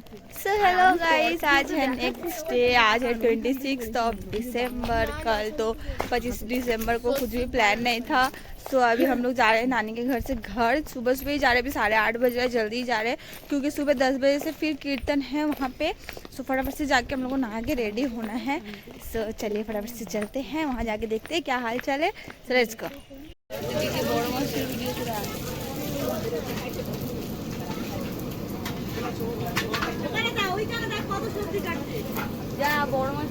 So hello guys, आज है next day. आज है 26 दिसंबर। कल तो 25 दिसंबर को कुछ भी प्लान नहीं था। तो अभी हम लोग जा रहे हैं नानी के घर से घर। सुबह सुबह ही जा रहे हैं, अभी 8:30 बज रहा है। जल्दी ही जा रहे हैं क्योंकि सुबह 10 बजे से फिर कीर्तन है वहाँ पे। सो फटाफट से जाके हम लोग को नहा के रेडी होना है। सो चलिए फटाफट से चलते हैं, वहाँ जाके देखते हैं क्या हाल चाल है। So let's go. বড় মাছ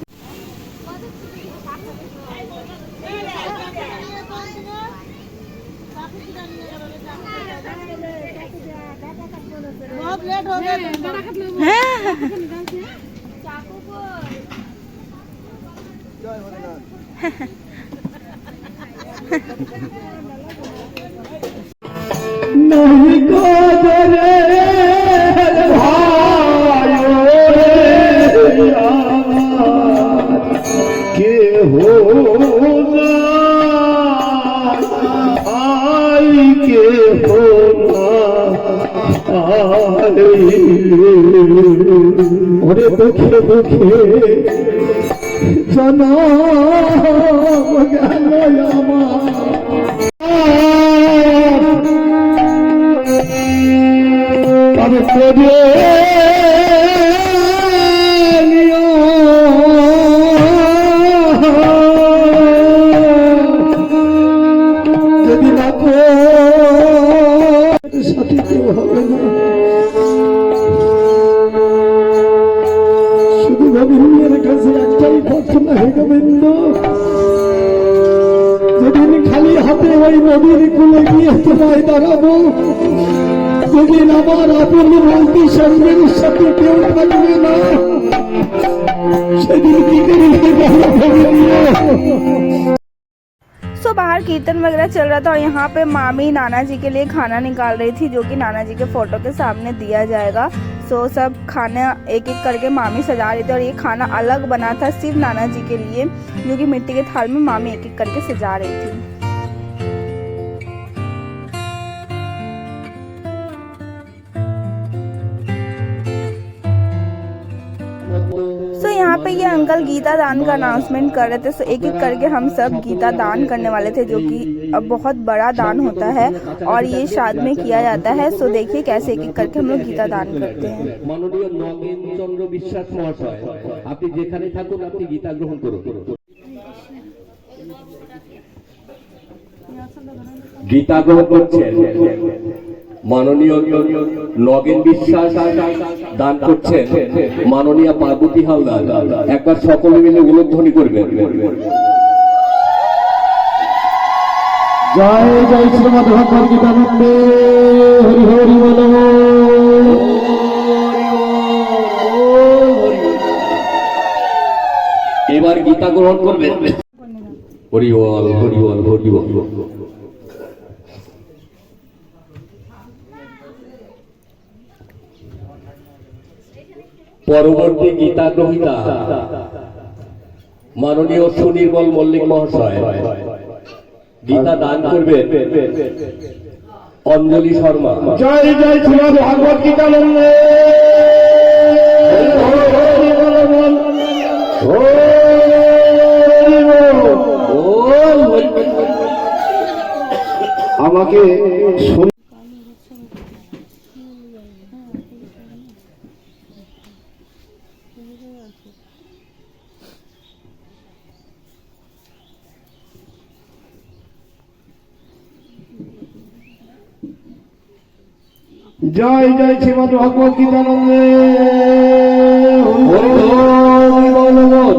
बहुत लेट हो गया। नहीं को के हो आई के हो ओरे दुखे दुखे जना गल अब तेरे শুধু গোবিন্দের কাছে একটাই প্রার্থনা হে গোবিন্দ, যেদিন খালি হাতে ওই নদীর কুলে গিয়ে তোমায় দাঁড়াবো, যেদিন আমার আপন বলতে সঙ্গের সাথে কেউ থাকবে না, সেদিন কি করে सो बाहर कीर्तन वगैरह चल रहा था और यहाँ पे मामी नाना जी के लिए खाना निकाल रही थी, जो कि नाना जी के फोटो के सामने दिया जाएगा। सो सब खाना एक एक करके मामी सजा रही थी और ये खाना अलग बना था सिर्फ नाना जी के लिए, जो कि मिट्टी के थाल में मामी एक एक करके सजा रही थी। तो यहाँ पे ये अंकल गीता दान का अनाउंसमेंट कर रहे थे। सो एक एक करके हम सब गीता दान करने वाले थे, जो कि अब बहुत बड़ा दान होता है और ये श्राद्ध में किया जाता है। सो देखिए कैसे एक एक करके हम लोग गीता दान करते हैं। माननीय नगेन चंद्र বিশ্বাস মহাশয়, আপনি যেখানে থাকুন আপনি গীতা গ্রহণ করুন। গীতা গ্রহণ করছেন মাননীয় নগেন বিশ্বাস, দান করছেন মাননীয় পার্বতী হালদার। একবার সকলে মিলে উলধ্বনি করবেন। জয় জয় শ্রীমদ ভগবদ গীতা বন্দে হরি হরি বল। এবার গীতা গ্রহণ করবেন। হরি বল হরি বল হরি বল। পরবর্তী গীতা গ্রহীতা মাননীয় সুনির্মল মল্লিক মহাশয়, গীতা দান করবেন অঞ্জলি শর্মা। জয় জয় শ্রীমদ ভগবদ গীতা বন্দে। আমাকে জয় জয় শ্রীমদ ভগবদ গীতা বন্দে হরি বল বল।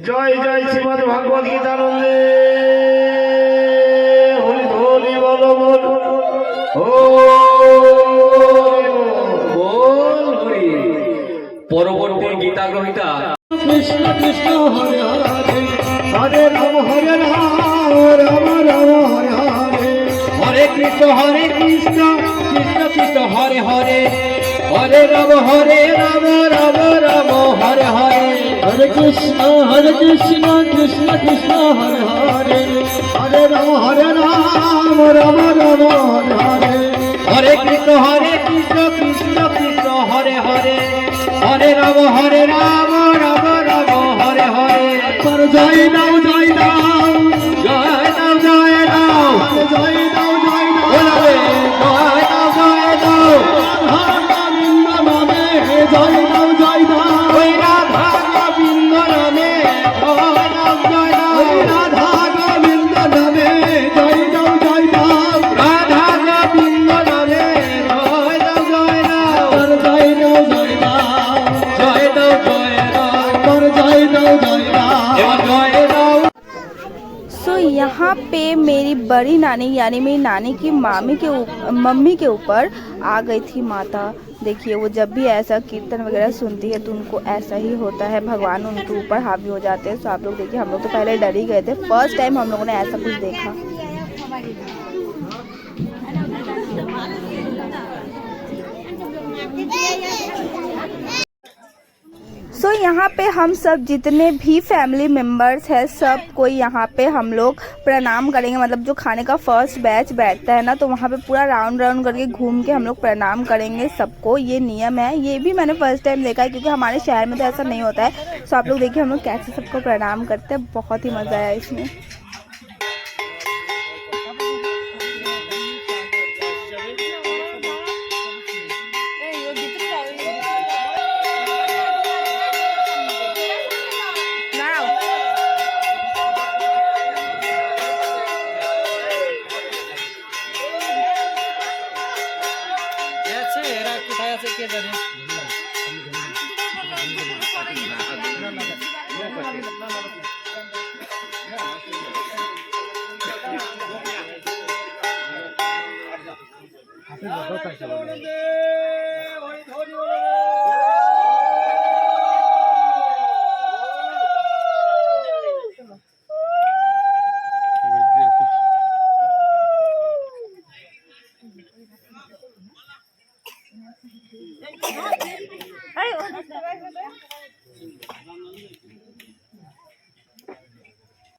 জয় জয় শ্রীমদ ভগবদ গীতা বন্দে হরি হরি বল বল। ও বল কবিতা। কৃষ্ণ কৃষ্ণ হরে হরে হরে রাম রাম রাম হরে হরে হরে কৃষ্ণ কৃষ্ণ কৃষ্ণ হরে হরে হরে রাম রাম রাম হরে হরে হরে কৃষ্ণ কৃষ্ণ কৃষ্ণ হরে হরে হরে রাম রাম রাম হরে হরে হরে কৃষ্ণ কৃষ্ণ কৃষ্ণ হরে হরে হরে রাম রাম রাম হরে হরে। তোর জয় দাও জয় দাও জয় দাও জয় দাও জয় দাও জয় বলাবে জয় দাও জয় দাও গোবিন্দ নামে জয় দাও জয় দাও ওই রাধা গোবিন্দ নামে জয় দাও জয় দাও রাধা গোবিন্দ নামে জয় দাও জয় দাও রাধা গোবিন্দ নামে জয় দাও জয় দাও তোর জয় দাও জয় দাও জয় দাও জয় দাও তোর জয় দাও জয় দাও এবার জয় দাও। सो यहाँ पे मेरी बड़ी नानी यानी मेरी नानी की मम्मी के ऊपर आ गई थी माता। देखिए वो जब भी ऐसा कीर्तन वगैरह सुनती है तो उनको ऐसा ही होता है, भगवान उनके ऊपर हावी हो जाते हैं। सो आप लोग देखिए, हम लोग तो पहले डर ही गए थे, फर्स्ट टाइम हम लोगों ने ऐसा कुछ देखा। सो यहाँ पे हम सब जितने भी फैमिली मेम्बर्स हैं सब कोई यहाँ पे हम लोग प्रणाम करेंगे। मतलब जो खाने का फर्स्ट बैच बैठता है ना, तो वहाँ पे पूरा राउंड राउंड करके घूम के हम लोग प्रणाम करेंगे सबको। ये नियम है, ये भी मैंने फर्स्ट टाइम देखा है क्योंकि हमारे शहर में तो ऐसा नहीं होता है। सो आप लोग देखिए हम लोग कैसे सबको प्रणाम करते हैं, बहुत ही मज़ा आया इसमें।